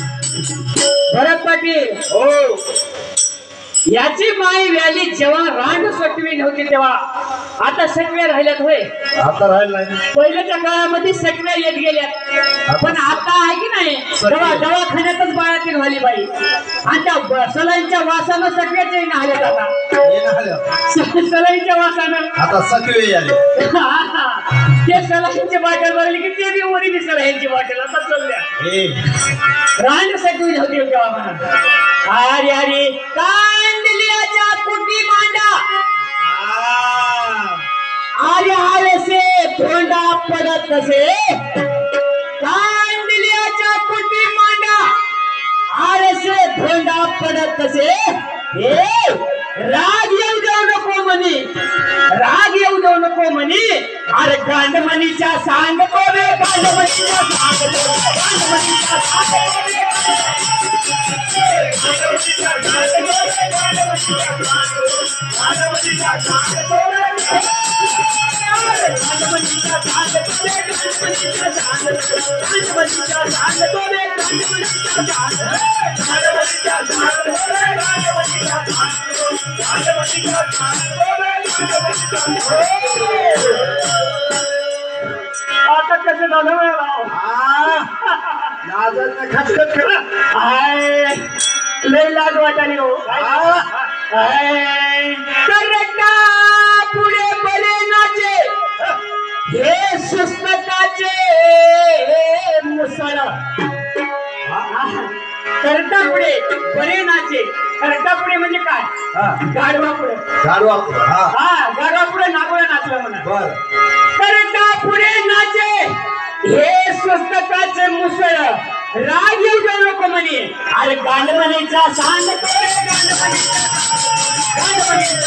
भरत पाटील हो याची माई व्याली जेव्हा रांड सटवी नव्हती तेव्हा आता सटव्या राहिल्यात होय. आता राहिला नाही. पहिल्याच्या काळामध्ये सटव्या येत गेल्या पण आता आहे की नाही दवाखान्यातच बाळातील झाली बाई आणि त्या सलाईंच्या वासानं सटव्याचे नाहल्यात आता सलाईंच्या वासानं आता सकवे आले. ते सलाईंची बाटल भरली की ते बी वरी बी सलाईंची बाटल आता चालल्या रांड सटवी नव्हती तेव्हा म्हणा. अरे अरे कांदलियाच्या कुटी मांडा आले आले से धोंडा पडत कसे कांदलियाच्या कुटी मांडा आले से धोंडा पडत कसे हे राग येऊ देऊ नको म्हणे राग येऊ देऊ नको म्हणे अरे गांडमणीच्या सांगतो रे गांडमणीच्या सांगतो गांडमणीच्या सांगतो आता कसं झालं खटखट लय लाज वाटाली हो. करता पुढे बरे नाचे हे सुस्तकाचे मुसळ करता पुढे बरे नाचे करता पुढे म्हणजे काय गाडवा पुढे गाडवा गाडवा पुढे नागोळा नाचला म्हणा. बर करता पुढे नाचे हे स्वस्तकाचे मुसळ राग येऊ देऊ नको म्हणे अरे गांडमणीचा सांगतो गांडमणीचा